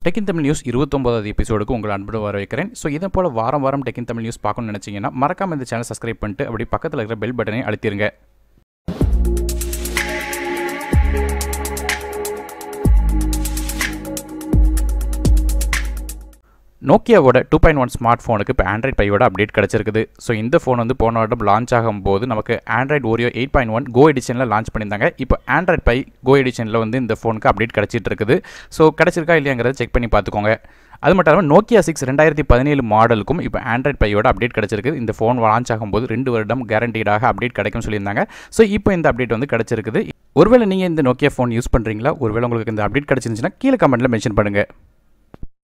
Tech இன் Tamil news 29வது எபிசோடுக்கு உங்களை அன்புடன் வரவேற்கிறேன். ஸோ இதை போல் வாரம் டெக் இன் தமிழ் நியூஸ் பார்க்கணும்னு நினச்சிங்கன்னா மறக்காம இந்த சேனல் சப்ஸ்கிரைப் பண்ணிட்டு அப்படி பக்கத்தில் இருக்கிற பெல் பட்டனை அழுத்திருங்க. நோக்கியாவோட 2.1 ஸ்மார்ட் ஃபோனுக்கு இப்போ ஆண்ட்ராய்ட் பையோட அப்டேட் கிடச்சிருக்குது. ஸோ இந்த ஃபோன் வந்து போன வருடம் லான்ச் ஆகும்போது நமக்கு ஆண்ட்ராய்ட் ஓரியோ 8.1 கோ எடிஷனில் லான்ச் பண்ணியிருந்தாங்க. இப்போ ஆண்ட்ராய்ட் பை கோ எடிஷனில் வந்து இந்த ஃபோனுக்கு அப்டேட் கிடச்சிட்டு இருக்குது. ஸோ கிடச்சிருக்கா இல்லையாங்கிறத செக் பண்ணி பார்த்துக்கோங்க. அது மட்டும் இல்லாமல் நோக்கியா 6 2017 மாடலுக்கும் இப்போ ஆண்ட்ராய்ட் பையோட அப்டேட் கிடச்சிருக்கு. இந்த ஃபோன் லான்ச் ஆகும்போது 2 வருடம் கேரண்டீடாக அப்டேட் கிடைக்கும் சொல்லியிருந்தாங்க. ஸோ இப்போ இந்த அப்டேட் வந்து கிடச்சிருக்குது. ஒருவேளை நீங்கள் இந்த நோக்கியா ஃபோன் யூஸ் பண்ணுறீங்களா, ஒருவேளை உங்களுக்கு இந்த அப்டேட் கிடச்சிருந்துச்சுன்னா கீழே கமெண்ட்டில் மென்ஷன் பண்ணுங்கள்.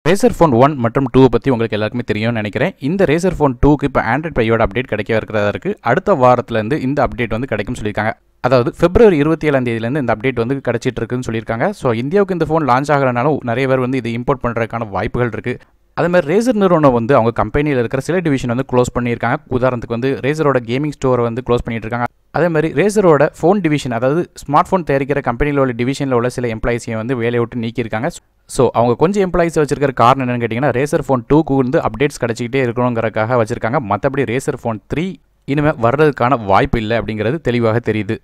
ரேசர் ஃபோன் 1 மற்றும் 2 பற்றி உங்களுக்கு எல்லாருக்குமே தெரியும்னு நினைக்கிறேன். இந்த ரேசர் ஃபோன் 2க்கு இப்போ ஆண்ட்ராய்ட் பையோட அப்டேட் கிடைக்க இருக்கிறதா இருக்குது. அடுத்த வாரத்துலேருந்து இந்த அப்டேட் வந்து கிடைக்கும் சொல்லியிருக்காங்க. அதாவது February 27 இந்த அப்டேட் வந்து கிடச்சிட்டு இருக்குன்னு சொல்லியிருக்காங்க. ஸோ இந்தியாவுக்கு இந்த ஃபோன் லான்ச் ஆகிறனாலும் நிறைய பேர் வந்து இது இம்போர்ட் பண்ணுறதுக்கான வாய்ப்புகள் இருக்குது. அதேமாதிரி ரேசர் நிறுவனம் வந்து அவங்க கம்பெனியில் இருக்கிற சில டிவிஷன் வந்து க்ளோஸ் பண்ணியிருக்காங்க. உதாரணத்துக்கு வந்து ரேசரோட கேமிங் ஸ்டோரை வந்து க்ளோஸ் பண்ணிட்டு இருக்காங்க. அதே மாதிரி ரேசரோட ஃபோன் டிவிஷன், அதாவது ஸ்மார்ட் ஃபோன் தயாரிக்கிற கம்பெனியில் உள்ள டிவிஷனில் உள்ள சில எம்ப்ளாயிஸையும் வந்து வேலையை விட்டு நீக்கியிருக்காங்க. ஸோ அவங்க கொஞ்சம் எம்ப்ளாயிஸ் வச்சிருக்கிற காரணம் என்னென்னு கேட்டிங்கன்னா, ரேசர் ஃபோன் 2க்கு வந்து அப்டேட்ஸ் கிடச்சிக்கிட்டே இருக்கணுங்கிறதுக்காக வச்சிருக்காங்க. மற்றபடி ரேசர் ஃபோன் 3 இனிமேல் வர்றதுக்கான வாய்ப்பு இல்லை அப்படிங்கிறது தெளிவாக தெரியுது.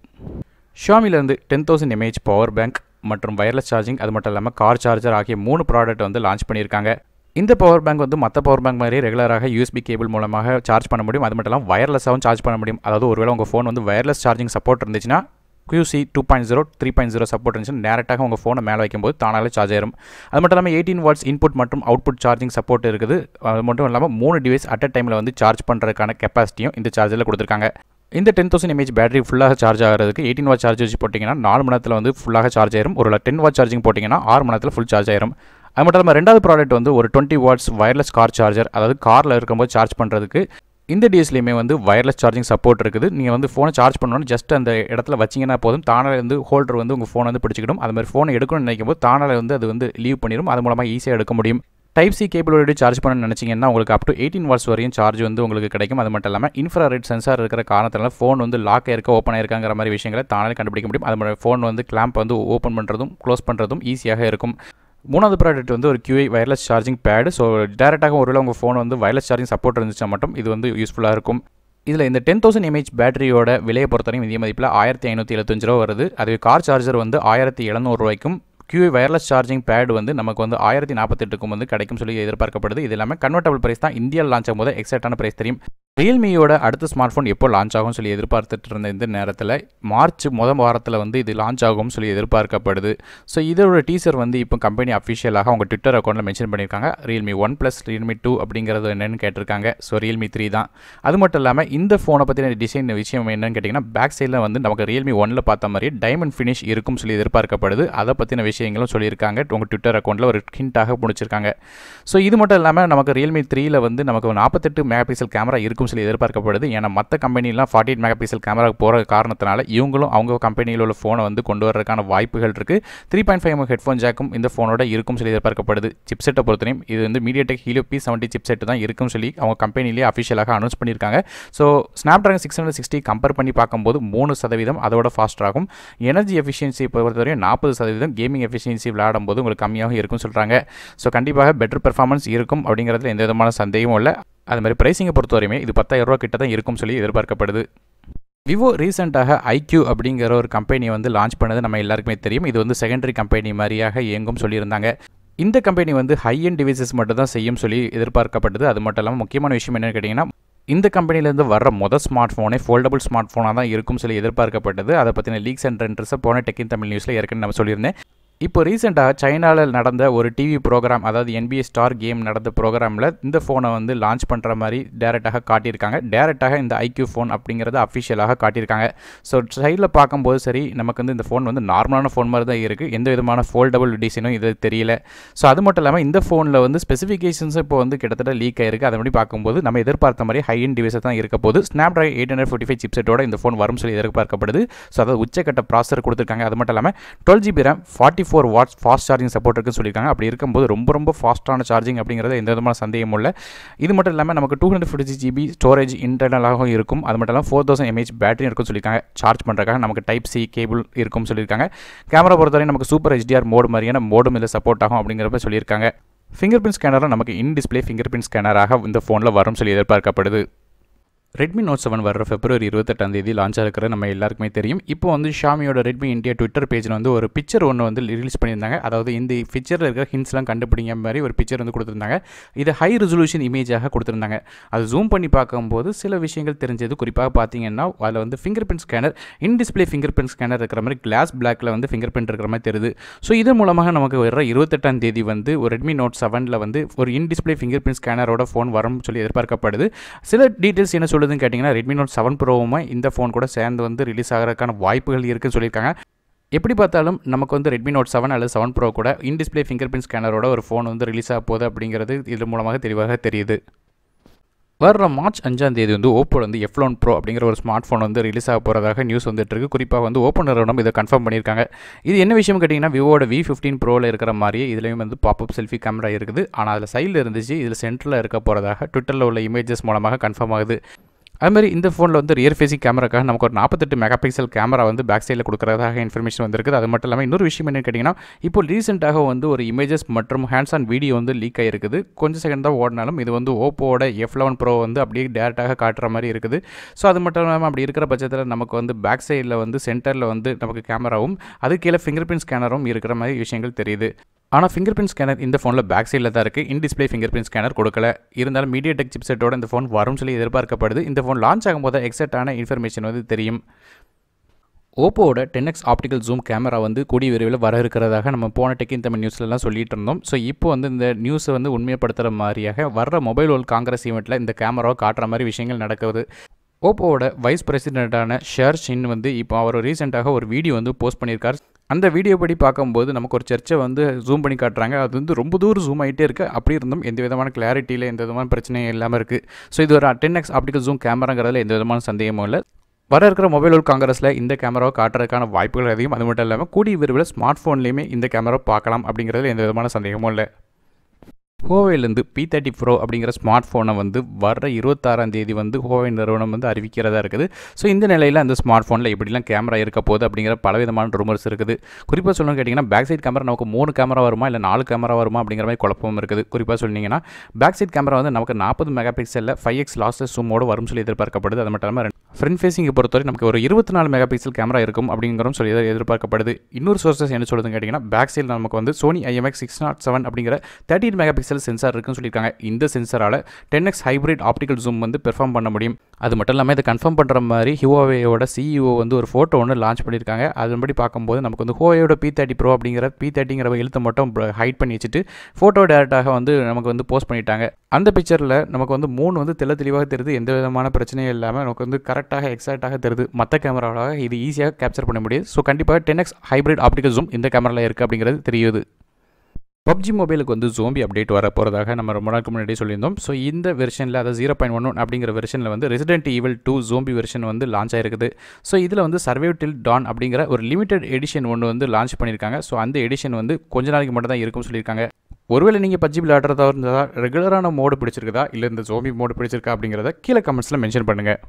ஷாமிலேருந்து 10,000 mAh பவர் பேங்க் மற்றும் வயர்லெஸ் சார்ஜிங், அது மட்டும் இல்லாமல் கார் சார்ஜர் ஆகிய 3 ப்ராடக்ட் வந்து லான்ச் பண்ணியிருக்காங்க. இந்த பவர் பேங்க் வந்து மற்ற பவர் பேங்க் மாதிரி ரெகுலராக USB கேபிள் மூலமாக சார்ஜ் பண்ண முடியும். அது மட்டும் இல்லாமல் வயர்லெஸ்ஸாகவும் சார்ஜ் பண்ண முடியும். அதாவது ஒருவேளை உங்கள் ஃபோன் வந்து வயர்லெஸ் சார்ஜிங் சப்போர்ட் இருந்துச்சுன்னா QC 2.0 3.0 சப்போர்ட் இருந்துச்சுன்னா டேரெக்டாக உங்கள் ஃபோனை மேலே வைக்கும்போது தானாலே சார்ஜ் ஆயிரும். அது மட்டும் இல்லாமல் 18 வாட்ஸ் இன்புட் மற்றும் அவுட்புட் சார்ஜிங் சப்போர்ட் இருக்குது. அது மட்டும் இல்லாமல் 3 டிவைஸ் அட் அ டைமில் வந்து சார்ஜ் பண்ணுறதுக்கான கெப்பாசிட்டியும் இந்த சார்ஜரில் கொடுத்துருக்காங்க. இந்த 10,000 mAh பேட்டரி ஃபுல்லாக சார்ஜ் ஆகிறதுக்கு 18 வாட் சார்ஜ் வச்சு போட்டிங்கன்னா 4 மணி நேரத்தில் வந்து ஃபுல்லாக சார்ஜ் ஆயிரும். ஒரு 10 வாட் சார்ஜிங் போட்டிங்கன்னா 6 மணி நேரத்தில் ஃபுல் சார்ஜ் ஆயிரும். அது மட்டும் இல்லாமல் ரெண்டாவது ப்ராடக்ட் வந்து ஒரு 20 வாட்ஸ் வயர்லெஸ் கார் சார்ஜர், அதாவது காரில் இருக்கும்போது சார்ஜ் பண்ணுறதுக்கு. இந்த டிஎஸ்லையுமே வந்து வயர்லெஸ் சார்ஜிங் சப்போர்ட் இருக்குது. நீங்கள் வந்து ஃபோனை சார்ஜ் பண்ணணும், ஜஸ்ட் அந்த இடத்துல வச்சிங்கன்னா போதும், தானாக வந்து ஹோல்டர் வந்து உங்கள் ஃபோனை வந்து பிடிச்சிக்கிடும். அது மாதிரி ஃபோனை எடுக்கணும்னு நினைக்கும் போது தானாக வந்து அது வந்து லீவ் பண்ணிடும். அது மூலமாக ஈஸியாக எடுக்க முடியும். டைப் சி கேபிளோட சார்ஜ் பண்ணணும்னு நினச்சிங்கன்னா உங்களுக்கு அப் டு 18 வாட்ஸ் வரையும் சார்ஜ் வந்து உங்களுக்கு கிடைக்கும். அது மட்டும் இல்லாமல் இன்ஃப்ராரெட் சென்சார் இருக்கிற காரணத்தினால ஃபோன் வந்து லாக் ஆயிருக்க ஓப்பன் ஆயிருக்காங்கிற மாதிரி விஷயங்களை தானாலே கண்டுபிடிக்க முடியும். அது மாதிரி ஃபோன் வந்து கிளாம்ப் வந்து ஓப்பன் பண்ணுறதும் க்ளோஸ் பண்ணுறதும் ஈஸியாக இருக்கும். மூணாவது ப்ராடக்ட் வந்து ஒரு QI wireless charging pad. So டேரெக்டாக ஒருவேளை உங்கள் ஃபோன் வந்து வயர்லெஸ் சார்ஜிங் சப்போர்ட் இருந்துச்சா மட்டும் இது வந்து யூஸ்ஃபுல்லாக இருக்கும். இதில் இந்த 10,000 mAh பேட்டரியோட விலையை பொறுத்தவரைக்கும் இந்திய மதிப்பில் 1575 ரூபா வருது. அதுவே கார் சார்ஜர் வந்து 1700 ரூபாய்க்கும், QI வயர்லெஸ் சார்ஜிங் பேட் வந்து நமக்கு வந்து 1048க்கும் வந்து கிடைக்கும் சொல்லி எதிர்பார்க்கப்படுது. இது எல்லாமே கன்வெர்ட்டபிள் பிரைஸ் தான். இந்தியாவில் லான்ச் ஆகும்போது எக்ஸாக்டான பிரைஸ் தெரியும். ரியல்மியோட அடுத்த ஸ்மார்ட் ஃபோன் எப்போ லான்ச் ஆகும்னு சொல்லி எதிர்பார்த்துட்டு இருந்த இந்த நேரத்தில் மார்ச் முதல் வாரத்தில் வந்து இது லான்ச் ஆகும்னு சொல்லி எதிர்பார்க்கப்படுது. ஸோ இதோட டீசர் வந்து இப்போ கம்பெனி அஃபிஷியலாக அவங்க ட்விட்டர் அக்கௌண்ட்டில் மென்ஷன் பண்ணியிருக்காங்க. ரியல்மி 1 + ரியல்மி 2 அப்படிங்கிறது என்னென்னு கேட்டிருக்காங்க. ஸோ ரியல்மி 3 தான். அது மட்டும் இல்லாமல் இந்த ஃபோனை பற்றின டிசைன் விஷயம் என்னென்னு கேட்டிங்கன்னா, பேக் சைடில் வந்து நமக்கு ரியல்மி 1ல் பார்த்த மாதிரி டைமண்ட் ஃபினிஷ் இருக்கும் சொல்லி எதிர்பார்க்கப்படுது. அதை பற்றின விஷயங்களும் சொல்லியிருக்காங்க. உங்கள் ட்விட்டர் அக்கௌண்ட்டில் ஒரு ஹிண்டாக முடிச்சிருக்காங்க. ஸோ இது மட்டும் இல்லாமல் நமக்கு ரியல்மி 3ல் வந்து நமக்கு 48 மெகா பிக்சல் கேமரா இருக்கும் சொல்லி எதிர்பார்க்கப்படுது. ஏன்னா மற்ற கம்பெனிலாம் 48 மெகா பிக்சல் கேமரா போகிற காரணத்தினால இவங்களும் அவங்க கம்பெனியில் உள்ள ஃபோனை வந்து கொண்டு வரதுக்கான வாய்ப்புகள் இருக்குது. 3.5mm ஹெட்ஃபோன் ஜாக்கும் இந்த ஃபோனோட இருக்கும் சொல்லி எதிர்பார்க்கப்படுது. சிப்செட்டை பொறுத்தவரையும் இது வந்து MediaTek Helio P70 சிப்செட் தான் இருக்கும் சொல்லி அவங்க கம்பெனிலேயே அஃபிஷியலாக அனௌன்ஸ் பண்ணியிருக்காங்க. ஸோ Snapdragon 660 கம்பேர் பண்ணி பார்க்கும்போது 3% அதோட ஃபாஸ்ட் ஆகும். எனர்ஜி எஃபிஷியன்சி பொறுத்தவரையும் 40%, கேமிங் எஃபிஷியன்சி விளையாடும் போது உங்களுக்கு கம்மியாக இருக்கும்னு சொல்கிறாங்க. ஸோ கண்டிப்பாக பெட்டர் பெர்ஃபார்மன்ஸ் இருக்கும் அப்படிங்கிறதுல எந்த விதமான சந்தேகமும் இல்லை. அது மாதிரி பிரைஸிங்கை பொறுத்தவரையுமே இது 10,000 ரூபா கிட்ட தான் இருக்கும் சொல்லி எதிர்பார்க்கப்படுது. விவோ ரீசெண்டாக IQ அப்படிங்கிற ஒரு கம்பெனி வந்து லான்ச் பண்ணது நம்ம எல்லாருக்குமே தெரியும். இது வந்து செகண்டரி கம்பெனி மாதிரியாக இயங்கும் சொல்லியிருந்தாங்க. இந்த கம்பெனி வந்து ஹை எண்ட் டிவைசஸ் மட்டும் தான் செய்யும் சொல்லி எதிர்பார்க்கப்பட்டது. அது மட்டும் இல்லாமல் முக்கியமான விஷயம் என்னென்னு கேட்டிங்கன்னா, இந்த கம்பெனிலேருந்து வர்ற மொதல் ஸ்மார்ட் ஃபோனே ஃபோல்டபுள் ஸ்மார்ட் ஃபோனாக தான் இருக்கும் சொல்லி எதிர்பார்க்கப்பட்டது. அதை பற்றின லீக்ஸ் அண்ட் ரெண்டர்ஸை போன டெக் இன் தமிழ் நியூஸில் ஏற்கனவே நம்ம சொல்லியிருந்தேன். இப்போ ரீசெண்டாக சைனாவில் நடந்த ஒரு டிவி ப்ரோக்ராம், அதாவது NBA ஸ்டார் கேம் நடந்த ப்ரோக்ராமில் இந்த ஃபோனை வந்து லான்ச் பண்ணுற மாதிரி டேரெக்டாக காட்டியிருக்காங்க. டேரெக்டாக இந்த IQ ஃபோன் அப்படிங்கிறத அஃபிஷியலாக காட்டியிருக்காங்க. ஸோ சைடில் பார்க்கும்போது சரி, நமக்கு வந்து இந்த ஃபோன் வந்து நார்மலான ஃபோன் மாதிரி தான் இருக்குது. எந்த விதமான ஃபோல்டபுள் டிசைனும் இது தெரியல. ஸோ அது மட்டும் இல்லாமல் இந்த ஃபோனில் வந்து ஸ்பெசிஃபிகேஷன்ஸ் இப்போ வந்து கிட்டத்தட்ட லீக் ஆயிருக்கு. அதன்படி பார்க்கும்போது நம்ம எதிர்பார்த்த மாதிரி ஹை எண்ட் டிவைஸை தான் இருக்க போது. Snapdragon 845 சிப்செட்டோட இந்த ஃபோன் வரும் சொல்லி எதிர்பார்க்கப்படுது. ஸோ அதாவது உச்சக்கட்ட ப்ராசஸர் கொடுத்துருக்காங்க. அது மட்டும் இல்லாமல் 12GB RAM 44 24 watts fast charging support இருக்குன்னு சொல்லியிருக்காங்க. அப்படி இருக்கும்போது ரொம்ப ஃபாஸ்ட்டான சார்ஜிங் அப்படிங்கிறது எந்த விதமான சந்தேகமும் இல்லை. இது மட்டும் இல்லாமல் நமக்கு 256 GB ஸ்டோரேஜ் இன்டர்னலாகவும் இருக்கும். அது மட்டும் இல்லாமல் 4000 mAh பேட்டரி இருக்குன்னு சொல்லியிருக்காங்க. சார்ஜ் பண்ணுறதுக்காக நமக்கு டைப் சி கேபிள் இருக்கும்னு சொல்லியிருக்காங்க. கேமரா பொறுத்தவரை நமக்கு சூப்பர் HDR மோடு மாதிரியான மோடும் இதில் சப்போர்ட் ஆகும் அப்படிங்கிறப்ப சொல்லியிருக்காங்க. ஃபிங்கர் பிரிண்ட் ஸ்கேனரும் நமக்கு இன் டிஸ்பிளே ஃபிங்கர் பிரிண்ட் ஸ்கேனராக இந்த ஃபோனில் வரும் சொல்லி எதிர்பார்க்கப்படுது. ரெட்மி நோட் 7 வர February 28 லான்ச் ஆகிருக்கிற நம்ம எல்லாருக்குமே தெரியும். இப்போ வந்து ஷாமியோட ரெட்மி இந்தியா ட்விட்டர் பேஜில் வந்து ஒரு பிக்சர் ஒன்று வந்து ரிலீஸ் பண்ணியிருந்தாங்க. அதாவது இந்த பிக்சரில் இருக்கிற ஹிண்ட்ஸ்லாம் கண்டுபிடிங்க மாதிரி ஒரு பிக்சர் வந்து கொடுத்துருந்தாங்க. இது ஹை ரெசல்யூஷன் இமேஜாக கொடுத்துருந்தாங்க. அது ஜூம் பண்ணி பார்க்கும்போது சில விஷயங்கள் தெரிஞ்சது. குறிப்பாக பார்த்தீங்கன்னா அதில் வந்து ஃபிங்கர் பிரிண்ட் ஸ்கேனர் இன் டிஸ்பிளே ஃபிங்கர் பிரிண்ட் ஸ்கேனர் இருக்கிற மாதிரி கிளாஸ் பிளாக்ல வந்து ஃபிங்கர் பிரிண்ட் இருக்கிற மாதிரி தெரியுது. ஸோ இதன் மூலமாக நமக்கு வர 28 வந்து ஒரு ரெட்மி நோட் 7 வந்து ஒரு இன் டிஸ்பிளே ஃபிங்கர் பிரிண்ட் ஸ்கேனரோட ஃபோன் வரும்னு சொல்லி எதிர்பார்க்கப்படுது. சில டீட்டெயில்ஸ் என்ன சொல்லுதுன்னு கேட்டிங்கன்னா ரெட்மி நோட் 7 ப்ரோவுமே இந்த ஃபோன் கூட சேர்ந்து வந்து ரிலீஸ் ஆகிறதுக்கான வாய்ப்புகள் இருக்குன்னு சொல்லியிருக்காங்க. எப்படி பார்த்தாலும் நமக்கு வந்து ரெட்மி நோட் 7 அல்லது 7 ப்ரோ கூட இன் டிஸ்பிளே ஃபிங்கர் பிரிண்ட் ஸ்கேனரோட ஒரு ஃபோன் வந்து ரிலீஸ் ஆக போகுது அப்படிங்கிறது இது மூலமாக தெளிவாக தெரியுது. வர மார்ச் 5 வந்து ஓப்போல வந்து F11 ப்ரோ அப்படிங்கிற ஒரு ஸ்மார்ட் ஃபோன் வந்து ரிலீஸ் ஆக போகிறதாக நியூஸ் வந்துட்டு இருக்கு. குறிப்பாக வந்து ஓப்போ நிறுவனம் இதை கன்ஃபார்ம் பண்ணியிருக்காங்க. இது என்ன விஷயம் கேட்டிங்கன்னா விவோட V15 ப்ரோவில் இருக்கிற மாதிரியே இதுலேயும் வந்து பாப்அப் செல்ஃபி கேமரா இருக்குது. ஆனால் அதில் சைடில் இருந்துச்சு, இதில் சென்டரில் இருக்க போகிறதாக ட்விட்டரில் உள்ள இமேஜஸ் மூலமாக கன்ஃபார்ம் ஆகுது. அதுமாதிரி இந்த ஃபோனில் வந்து ரியர் ஃபேஸிங் கேமராக்காக நமக்கு ஒரு 48 மெகா பிக்சல் கேமரா வந்து பேக் சைடில் கொடுக்குறதாக இன்ஃபர்மேஷன் வந்துருக்குது. அது மட்டும் இல்லாமல் இன்னொரு விஷயம் என்னன்னு கேட்டிங்கன்னா இப்போ ரீசெண்டாக வந்து ஒரு இமேஜஸ் மற்றும் ஹேண்ட்ஸ் ஆன் வீடியோ வந்து லீக் ஆகிருக்குது. கொஞ்சம் செகண்ட் தான் ஓடினாலும் இது வந்து ஓப்போட F11 ப்ரோ வந்து அப்படியே டேரெக்டாக காட்டுற மாதிரி இருக்குது. ஸோ அது மட்டும் இல்லாமல் அப்படி இருக்கிற பட்சத்தில் நமக்கு வந்து பேக் சைடில் வந்து சென்டரில் வந்து நமக்கு கேமராவும் அது கீழே ஃபிங்கர் பிரிண்ட் ஸ்கேனரும் இருக்கிற மாதிரி விஷயங்கள் தெரியுது. ஆனால் ஃபிங்கர் பிரிண்ட் ஸ்கேனர் இந்த ஃபோனில் பேக் சைடில் தான் இருக்குது. இன் டிஸ்பிளே ஃபிங்கர் பிரிண்ட் ஸ்கேனர் கொடுக்கல. இருந்தாலும் MediaTek சிப்செட்டோட இந்த ஃபோன் வரும் சொல்லி எதிர்பார்க்கப்படுது. இந்த ஃபோன் லான்ச் ஆகும்போது எக்ஸாக்டான இன்ஃபர்மேஷன் வந்து தெரியும். ஓப்போவோட 10x ஆப்டிக்கல் ஜூம் கேமரா வந்து கூடிய விரைவில் வர இருக்கிறதாக நம்ம போன டெக் இன் தமிழ் நியூஸ்லலாம் சொல்லிட்டு இருந்தோம். ஸோ இப்போ வந்து இந்த நியூஸை வந்து உண்மைப்படுத்துகிற மாதிரியாக வர்ற மொபைல் வேர்ல்ட் காங்கிரஸ் ஈவெண்ட்டில் இந்த கேமராவை காட்டுற மாதிரி விஷயங்கள் நடக்குது. ஓப்போவோட வைஸ் பிரசிடென்ட்டான ஷேர் ஷின் வந்து இப்போ அவர் ரீசெண்டாக ஒரு வீடியோ வந்து போஸ்ட் பண்ணியிருக்கார். அந்த வீடியோ படி பார்க்கும்போது நமக்கு ஒரு சர்ச்சை வந்து ஜூம் பண்ணி காட்டுறாங்க. அது வந்து ரொம்ப தூரம் ஜூம் ஆகிட்டே இருக்குது. அப்படி இருந்தும் எந்த விதமான கிளாரிட்டியில் எந்த விதமான பிரச்சனையும் இல்லாமல் இருக்குது. ஸோ இது ஒரு 10x ஆப்டிக்கல் ஜூம் கேமராங்கிறதுல எந்த விதமான சந்தேகமும் இல்லை. வர இருக்கிற மொபைல் வேர்ல்ட் காங்கிரஸில் இந்த கேமராவை காட்டுறதுக்கான வாய்ப்புகள் அதிகம். அது மட்டும் இல்லாமல் கூடிய விரைவில் ஸ்மார்ட் ஃபோன்லேயுமே இந்த கேமரா பார்க்கலாம் அப்படிங்கிறதுல எந்த விதமான சந்தேகமும் இல்லை. ஹோவேலேருந்து P30 ப்ரோ அப்படிங்கிற ஸ்மார்ட் ஃபோனை வந்து வர 26 வந்து ஹோவே நிறுவனம் வந்து அறிவிக்கிறதா இருக்குது. ஸோ இந்த நிலையில் அந்த ஸ்மார்ட் ஃபோனில் எப்படிலாம் கேமரா இருக்க போகுது அப்படிங்கிற பலவிதமான ரூமர்ஸ் இருக்குது. குறிப்பாக சொல்லணும்னு கேட்டிங்கன்னா பேக் சைட் கேமரா நமக்கு 3 கேமரா வருமா இல்லை 4 கேமரா வருமா அப்படிங்கிற மாதிரி குழப்பமும் இருக்குது. குறிப்பாக சொன்னீங்கன்னா பேக் சைட் கேமரா வந்து நமக்கு 40 மெகா பிக்சலில் 5x லாஸ்லெஸ் ஜூமோடு வரும் சொல்லி எதிர்பார்க்கப்படுது. அது மட்டும் இல்லாமல் ஃப்ரண்ட் ஃபேஸிங்கை பொறுத்தவரை நமக்கு ஒரு 24 மெகா பிக்சல் கேமரா இருக்கும் அப்படிங்கிறதும் சொல்லி எதிர்பார்க்கப்படுது. இன்னொரு சோர்சஸ் என்ன சொல்லுதுன்னு கேட்டிங்கன்னா பேக் சைடில் நமக்கு வந்து Sony IMX607 அப்படிங்கிற 13 மெகா பிக்சல் சென்சார் இருக்குன்னு சொல்லியிருக்காங்க. இந்த சென்சாரால் 10x ஹைப்ரிட் ஆப்டிக்கல் ஜூம் வந்து பெர்ஃபார்ம் பண்ண முடியும். அது மட்டும் இல்லாமல் இதை கன்ஃபார்ம் பண்ணுற மாதிரி ஹுவாவேயோட CEO வந்து ஒரு ஃபோட்டோ ஒன்று லான்ச் பண்ணியிருக்காங்க. அதன்படி பார்க்கும்போது நமக்கு வந்து ஹுவாவேயோட P30 ப்ரோ அப்படிங்கிற P30ங்கிற எழுத்தை மட்டும் ஹைட் பண்ணி வச்சுட்டு ஃபோட்டோ டேரெக்டாக வந்து நமக்கு வந்து போஸ்ட் பண்ணிட்டாங்க. அந்த பிக்சரில் நமக்கு வந்து 3 வந்து தெளிவாக தெரியுது. எந்த விதமான பிரச்சனையும் இல்லாமல் நமக்கு வந்து கரெக்டாக எக்ஸாக்டாக தெரியுது. மற்ற கேமராவாக இது ஈஸியாக கேப்சர் பண்ண முடியுது. ஸோ கண்டிப்பாக 10x ஹைப்ரிட் ஆப்டிக்கல் ஜூம் இந்த கேமராவில் இருக்குது அப்படிங்கிறது தெரியுது. PUBG மொபைலுக்கு வந்து ஜோம்பி அப்டேட் வர போகிறதாக நம்ம ரொம்ப நாளுக்கு முன்னாடி சொல்லியிருந்தோம். ஸோ இந்த வெர்ஷனில் அதாவது 0.11 அப்படிங்கிற வெர்ஷனில் வந்து Resident Evil 2 ஜோம்பி வெர்ஷன் வந்து லான்ச் ஆகிருக்குது. ஸோ இதில் வந்து Survive Till Dawn அப்படிங்கிற ஒரு லிமிடெட் எடிஷன் ஒன்று வந்து லான்ச் பண்ணியிருக்காங்க. ஸோ அந்த எடிஷன் வந்து கொஞ்ச நாளைக்கு மட்டும் தான் இருக்கும்னு சொல்லியிருக்காங்க. ஒருவேளை நீங்கள் PUBG விளையாடுறதா இருந்தால் ரெகுலரான மோடு பிடிச்சிருக்குதா இல்லை இந்த ஜோம்பி மோடு பிடிச்சிருக்கா அப்படிங்கிறத கீழே கமெண்ட்ஸில் மென்ஷன் பண்ணுங்கள்.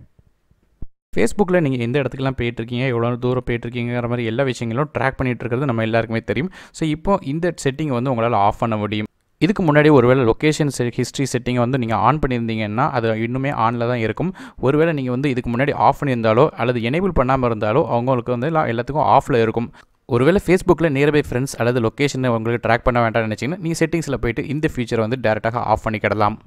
ஃபேஸ்புக்கில் நீங்கள் எந்த இடத்துக்குலாம் போயிட்டுருக்கீங்க, எவ்வளோ தூரம் போயிட்டுருக்கீங்கிற மாதிரி எல்லா விஷயங்களும் ட்ராக் பண்ணிகிட்டு இருக்கிறது நம்ம எல்லாருக்குமே தெரியும். ஸோ இப்போ இந்த செட்டிங்கை வந்து உங்களால் ஆஃப் பண்ண முடியும். இதுக்கு முன்னாடி ஒருவேளை லொக்கேஷன் ஹிஸ்ட்ரி செட்டிங்கை வந்து நீங்கள் ஆன் பண்ணியிருந்தீங்கன்னா அது இன்னுமே ஆனில் தான் இருக்கும். ஒருவேளை நீங்கள் வந்து இதுக்கு முன்னாடி ஆஃப் பண்ணியிருந்தாலோ அல்லது எனேபிள் பண்ணாமல் இருந்தாலோ அவங்களுக்கு வந்து எல்லாத்துக்கும் ஆஃபில் இருக்கும். ஒருவேளை ஃபேஸ்புக்கில் நியர்பை ஃப்ரெண்ட்ஸ் அல்லது லொக்கேஷனை உங்களுக்கு ட்ராக் பண்ண வேண்டாம்னு நினச்சிங்கன்னா நீங்கள் செட்டிங்ஸில் போய்ட்டு இந்த ஃபீச்சரை வந்து டேரெக்டாக ஆஃப் பண்ணிக்கிடலாம்.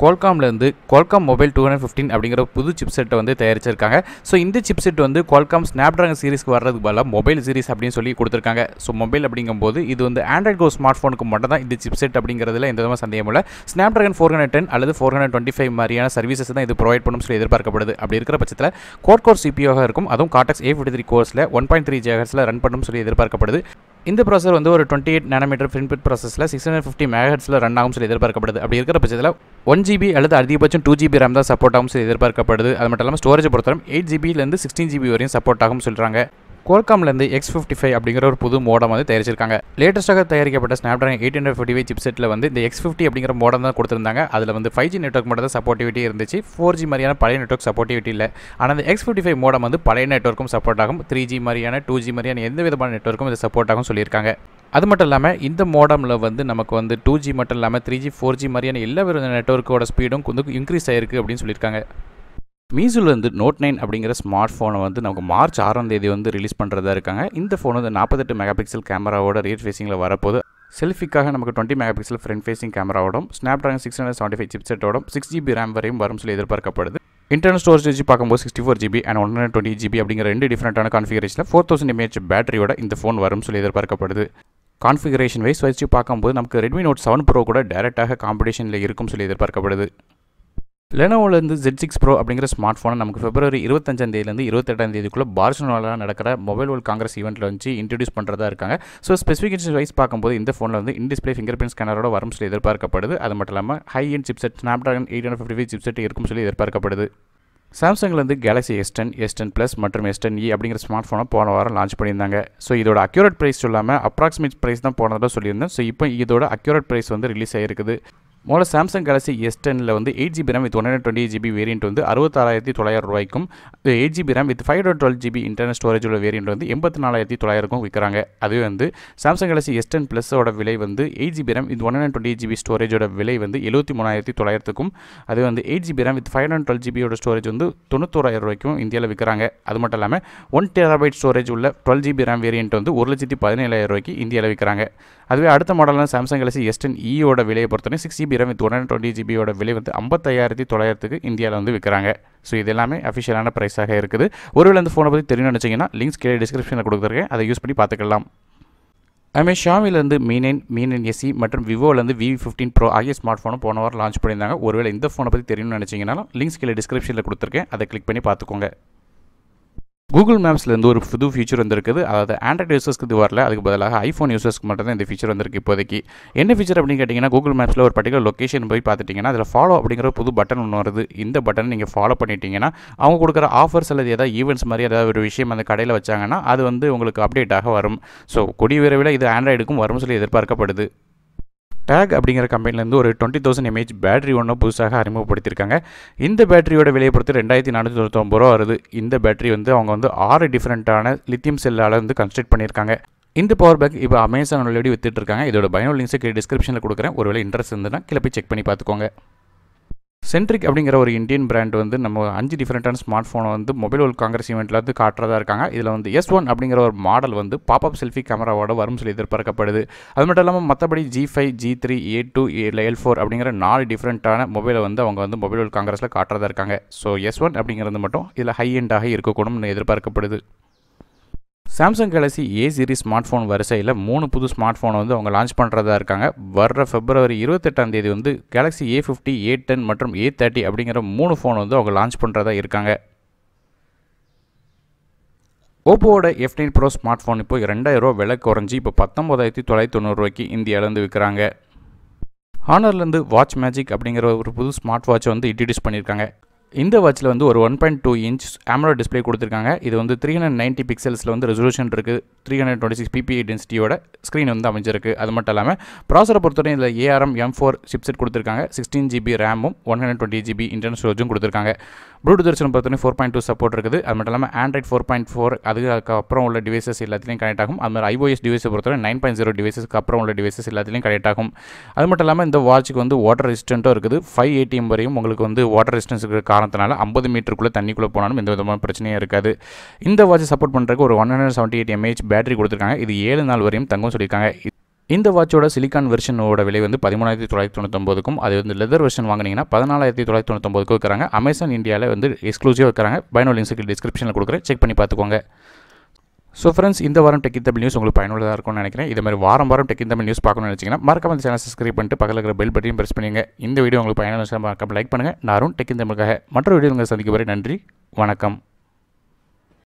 Qualcommலேருந்து Qualcomm Mobile 215 அப்படிங்கிற புது சிப்செட்டை வந்து தயாரிச்சிருக்காங்க. ஸோ இந்த சிப்செட் வந்து Qualcomm Snapdragon சீரிஸ்க்கு வர்றதுக்கு பதிலாக மொபைல் சீரிஸ் அப்படின்னு சொல்லி கொடுத்துருக்காங்க. ஸோ மொபைல் அப்படிங்கும்போது இது வந்து ஆண்ட்ராய்ட் கோ ஸ்மார்ட் ஃபோனுக்கு மட்டும் தான் இந்த சிப்செட் அப்படிங்கிறதுல எந்த விதமான சந்தேகம் இல்லை. Snapdragon 410 அல்லது 425 மாதிரியான சர்வீசஸ் தான் இது ப்ரொவைட் பண்ணும் சொல்லி எதிர்பார்க்கப்படுது. அப்படி இருக்கிற பட்சத்தில் Quad-core CPU இருக்கும். அதுவும் Cortex A53 கோர்ஸில் 1.3 GHz ரன் பண்ணும் சொல்லி எதிர்பார்க்கப்படுது. இந்த ப்ராசர் வந்து ஒரு 28 nm FinFET ப்ராசஸில் 650 MHz ரன் ஆகும் சொல்லி எதிர்பார்க்கப்படுது. அப்படி இருக்கிற பட்சத்தில் 1 GB அல்லது அதிகபட்சம் 2 GB RAM தான் சப்போர்ட் ஆகும் சொல்லி எதிர்பார்க்கப்படுது. அது மட்டும் இல்லாமல் ஸ்டோரேஜ் பொறுத்தவரை 8 GB 16 GB வரையும் சப்போர்ட் ஆகும் சொல்கிறாங்க. Qualcomm-லேருந்து X55 அப்படிங்கிற ஒரு புது மோடம் வந்து தயாரிச்சிருக்காங்க. லேட்டஸ்ட்டாக தயாரிக்கப்பட்ட Snapdragon 855 சிப்செட்டில் வந்து இந்த X50 அப்படிங்கிற மோடம் தான் கொடுத்துருந்தாங்க. அதில் வந்து 5G நெட்வொர்க் மட்டும் தான் சப்போர்ட்டிவிட்டி இருந்துச்சு. 4G மாதிரியான பழைய நெட்வொர்க் சப்போர்ட்டிவிட்டி இல்லை. ஆனால் இந்த X55 மோடம் வந்து பழைய நெட்வொர்க்கும் சப்போர்ட் ஆகும். 3G மாதிரியான 2G மாதிரியான எந்த விதமான நெட்வொர்க்கும் இது சப்போர்ட் ஆகும் சொல்லியிருக்காங்க. அது மட்டும் இல்லாமல் இந்த மோடமில் வந்து நமக்கு வந்து 2G மட்டும் இல்லாமல் 3G 4G மாதிரியான எல்லா வித நெட்வொர்க்கோட ஸ்பீடும் கொஞ்சம் இன்க்ரீஸ் ஆகிருக்கு அப்படின்னு சொல்லியிருக்காங்க. மீசோலேருந்து Note 9 அப்படிங்கிற ஸ்மார்ட் ஃபோனை வந்து நமக்கு மார்ச் 6ஆம் தேதி வந்து ரிலீஸ் பண்ணுறதா இருக்காங்க. இந்த ஃபோன் வந்து 48 மெகா பிக்சல் கேமராவோட ரியர் ஃபேஸிங்கில் வரப்போது. செல்ஃபிக்காக நமக்கு 20 மெகா பிக்சல் ஃப்ரண்ட் ஃபேஸிங் கேமராவோடும் Snapdragon 675 சிப்செட்டோடும் 6GB ரேம் வரையும் வரும் சொல்லி எதிர்பார்க்கப்படுது. இன்டர்னல் ஸ்டோரேஜ் பார்க்கும்போது 64GB அண்ட் 120GB அப்படிங்கிற ரெண்டு டிஃப்ரெண்ட்டான கான்ஃபிகரேஷனில் 4000 mAh பேட்டரியோட இந்த ஃபோன் வரும் சொல்லி எதிர்பார்க்கப்படுது. கான்ஃபிகரேஷன் வைஸ் வச்சு பார்க்கும்போது நமக்கு Redmi Note 7 Pro கூட டைரெக்டாக காம்படிஷனில் இருக்கும் சொல்லி எதிர்பார்க்கப்படுது. லெனோவோலேருந்து Z6 Pro அப்படிங்கிற ஸ்மார்ட் ஃபோனை நமக்கு February 25ஆம் தேதியிலேருந்து 28ஆம் தேதிக்குள்ளே பார்சிலோனாவில் நடக்கிற மொபைல் வேர்ல்ட் காங்கிரஸ் ஈவெண்ட்டில் வந்து இன்ட்ரடியூஸ் பண்ணுறதா இருக்காங்க. ஸோ ஸ்பெசிஃபிகேஷன் வைஸ் பார்க்கும்போது இந்த ஃபோனில் வந்து இன்டிஸ்பிளே ஃபிங்கர் பிரிண்ட் ஸ்கேனரோட வரும் சொல்லி எதிர்பார்க்கப்படுது. அது மட்டும் இல்லாமல் high end chipset Snapdragon 855 chipset இருக்கும் சொல்லி எதிர்பார்க்கப்படுது. சாம்சங்லேருந்து Galaxy S10, S10 Plus மற்றும் S10e அப்படிங்கிற ஸ்மார்ட் ஃபோனை போன வாரம் லான்ச் பண்ணியிருந்தாங்க. ஸோ இதோட அக்யூரேட் ப்ரைஸ் சொல்லாமல் அப்ராக்சிமேட் ப்ரைஸ் தான் போனதாக சொல்லியிருந்தேன். ஸோ இப்போ இதோட அக்யூரேட் ப்ரைஸ் வந்து ரிலீஸ் ஆகிருக்குது. முதல்ல சாம்சங் Galaxy S10ல் வந்து 8GB RAM with 120GB variant வந்து 66,900 ரூபாய்க்கும் 8GB RAM with 512GB internal storage உள்ள வேரியண்ட் வந்து 84,900க்கும் விற்கிறாங்க. அதுவே வந்து சாம்சங் Galaxy S10 Plusஓட விலை வந்து 8GB RAM வித் 120GB ஸ்டோரேஜோட விலை வந்து 73,900க்கும் அதுவே வந்து 8GB RAM வித் 512GBயோட ஸ்டோரேஜ் வந்து 91,000 ரூபாய்க்கும் இந்தியாவில் விற்கிறாங்க. அது மட்டும் இல்லாமல் 1TB ஸ்டோரேஜ் உள்ள 12GB RAM வேரியண்ட் வந்து 1,17,000 ரூபாய்க்கு இந்தியாவில் விற்கிறாங்க. அதுவே அடுத்த மாடலான சாம்சங் Galaxy S10eயோட விலையை பொறுத்தவரை 6GB RAM வித் 120GBயோட விலை வந்து 55,900க்கு இந்தியாவில் வந்து விற்கிறாங்க. ஸோ இது எல்லாமே அஃபிஷியலான ப்ரைஸாக இருக்குது. ஒருவேளை அந்த ஃபோனை பற்றி தெரியும் நினச்சிங்கன்னா லிங்க்ஸ் கீழே டிஸ்கிரிப்ஷனில் கொடுத்துருக்கேன், அதை யூஸ் பண்ணி பார்த்துக்கலாம். அதுமாதிரி ஷாமிலேருந்து Mi 9, Mi 9 SE மற்றும் விவோலேருந்து V15 Pro ஆகிய ஸ்மார்ட் ஃபோனும் போன வாரம் லான்ச் பண்ணியிருந்தாங்க. ஒருவேளை இந்த ஃபோனை பற்றி தெரியும்னு நினச்சிங்கனாலும் லிங்க்ஸ் கீழே டிஸ்கிரிப்ஷனில் கொடுத்துருக்கேன், அதை கிளிக் பண்ணி பார்த்துக்கோங்க. கூகுள் மேப்ஸ்லேருந்து ஒரு புது ஃபீச்சர் வந்திருக்குது. அதாவது ஆண்ட்ராய்டு யூசர்ஸ்க்கு இது வரல, அதுக்கு பதிலாக ஐஃபோன் யூசர்ஸ்க்கு மட்டும் தான் இந்த ஃபீச்சர் வந்திருக்கு இப்போதைக்கு. என்ன ஃபீச்சர் அப்படின்னு கேட்டிங்கன்னா, கூகுள் மேப்ஸில் ஒரு பர்டிகுலர் லொக்கேஷன் போய் பார்த்துட்டிங்கன்னா அதில் ஃபாலோ அப்படிங்கிற ஒரு புது பட்டன் ஒன்று வருது. இந்த பட்டன் நீங்கள் ஃபாலோ பண்ணிட்டீங்கன்னா அவங்க கொடுக்குற ஆஃபர்ஸ் அல்லது ஏதாவது ஈவெண்ட்ஸ் மாதிரி ஏதாவது ஒரு விஷயம் அந்த கடையில் வச்சாங்கன்னா அது வந்து உங்களுக்கு அப்டேட்டாக வரும். ஸோ கூடிய விரைவில் இது ஆண்ட்ராய்டுக்கும் வரும் சொல்லி எதிர்பார்க்கப்படுது. டேக் அப்படிங்கிற கம்பெனிலேருந்து ஒரு 20,000 mAh பேட்டரி ஒன்று புதுசாக அறிமுகப்படுத்தியிருக்காங்க. இந்த பேட்டரியோட விலையை பொறுத்து 2,499 ரூபா வருது. இந்த பேட்டரி வந்து அவங்க வந்து 6 டிஃப்ரெண்ட்டான லித்தியம் செல்லால் வந்து கன்ஸ்ட்ரக்ட் பண்ணியிருக்காங்க. இந்த பவர் பேங்க் இப்போ அமேசான் ஆல்ரெடி வித்துட்டு இருக்காங்க. இதோட பயனோ லிங்க்ஸை கீழே டிஸ்கிரிப்ஷனில் கொடுக்குறேன். ஒருவேளை இன்ட்ரெஸ்ட் இருந்ததுன்னா கீழே போய் செக் பண்ணி பார்த்துக்கோங்க. சென்ட்ரிக் அப்படிங்கிற ஒரு இந்தியன் பிராண்ட் வந்து நம்ம 5 டிஃப்ரெண்ட்டான ஸ்மார்ட் ஃபோனை வந்து மொபைல் வேர்ல்ட் காங்கிரஸ் ஈவெண்ட்டில் வந்து காட்டுறதா இருக்காங்க. இதில் வந்து S1 அப்படிங்கிற ஒரு மாடல் வந்து பாப்அப் செல்ஃபி கேமராவோட வரும் சொல்லி எதிர்பார்க்கப்படுது. அது மட்டும் இல்லாமல் மற்றபடி G5, G3, A2, L4 அப்படிங்கிற 4 டிஃப்ரெண்ட்டான மொபைலை வந்து அவங்க வந்து மொபைல் வேர்ல்ட் காங்கிரஸில் காட்டுறதா இருக்காங்க. ஸோ S1 அப்படிங்கிறது மட்டும் இதில் ஹை எண்டாக இருக்கக்கூடும்னு எதிர்பார்க்கப்படுது. Samsung Galaxy A series smart phone வரிசையில் 3 புது ஸ்மார்ட் ஃபோனை வந்து அவங்க லான்ச் பண்ணுறதா இருக்காங்க. வர்ற February 28ஆம் தேதி வந்து Galaxy A50, A10 மற்றும் A30 அப்படிங்கிற 3 ஃபோன் வந்து அவங்க லான்ச் பண்ணுறதா இருக்காங்க. ஓப்போவோட F9 Pro ஸ்மார்ட் ஃபோன் இப்போ 2,000 ரூபா விலை குறைஞ்சி இப்போ 19,990 ரூபாய்க்கு இந்தியாவிலேருந்து விற்கிறாங்க. ஹானர்லேருந்து வாட்ச் மேஜிக் அப்படிங்கிற ஒரு புது ஸ்மார்ட் வாட்சை வந்து இன்ட்ரடியூஸ் பண்ணியிருக்காங்க. இந்த வாட்சில் வந்து ஒரு 1.2 inch AMOLED டிஸ்பிளே கொடுத்துருக்காங்க. இது வந்து 390 பிக்சல்ஸில் வந்து ரெசல்யூஷன் இருக்குது. 326 ppi டென்சிட்டியோட ஸ்க்ரீன் வந்து அமைஞ்சிருக்கு. அது மட்டும் இல்லாமல் ப்ராசரை பொறுத்தவரை இதில் ARM M4 சிப்செட் கொடுத்துருக்காங்க. 16GB ரேமும் 120GB இன்டர்னல் ஸ்டோரேஜும் கொடுத்துருக்காங்க. ப்ளூடூத் வெர்ஷன் பொறுத்தவரை 4.2 சப்போர்ட் இருக்குது. அது மட்டும் இல்லாமல் Android 4.4 அதுக்கப்புறம் உள்ள டிவைசஸ் எல்லாத்துலேயும் கனெக்ட் ஆகும். அது மாதிரி iOS டிவைஸை பொறுத்தவரை 9.0 டிவைசஸ்க்கு அப்புறம் உள்ள டிவைசஸ் எல்லாத்துலேயும் கனெக்ட் ஆகும். அது மட்டும் இல்லாமல் இந்த வாட்சுக்கு வந்து வாட்டர் ரெசிஸ்டண்ட்டும் இருக்குது. 5 ATM வரையும் உங்களுக்கு வந்து வாட்டர் ரெசிஸ்டன்ஸ் இருக்கிற காரணத்தினால 50 மீட்டருக்குள்ளே தண்ணிக்குள்ளே போனாலும் எந்த விதமான பிரச்சனையும் இருக்காது. இந்த வாட்சை சப்போர்ட் பண்ணுறதுக்கு ஒரு 178 mAh பேட்டரி கொடுத்துருக்காங்க. இது 7 நாள் வரையும் தங்கும் சொல்லியிருக்காங்க. இந்த வாட்சோட சிலிக்கான் வெர்ஷனோட விலை வந்து 13,999க்கும் அது வந்து லெதர் வெர்ஷன் வாங்கினீங்கன்னா 14,999க்கும் இருக்கிறாங்க. அமேசான் இந்தியாவில் வந்து எக்ஸ்க்ளூசிவாக இருக்கிறாங்க. பயனோ லிங்க்ஸுக்கு டிஸ்கிரிப்ஷனில் கொடுக்குறேன், செக் பண்ணி பார்த்துக்கோங்க. ஸோ ஃப்ரெண்ட்ஸ், இந்த வாரம் டெக் இன் தமிழ் நியூஸ் உங்களுக்கு பயனுள்ளதாக இருக்கும்னு நினைக்கிறேன். இது மாதிரி வாரம் டெக் இன் தமிழ் நியூஸ் பார்க்கணும்னு நினச்சிங்கன்னா மறக்காம இந்த சேனல் சப்ஸ்கிரைப் பண்ணிட்டு பக்கத்தில் இருக்கிற பெல் பட்டனையும் பிரஸ் பண்ணுங்க. இந்த வீடியோ உங்களுக்கு பயனுள்ள மறக்காம லைக் பண்ணுங்கள். நானும் டெக் இன் தமிழுக்காக மற்ற வீடியோ உங்களை சந்திக்க வரை நன்றி, வணக்கம்.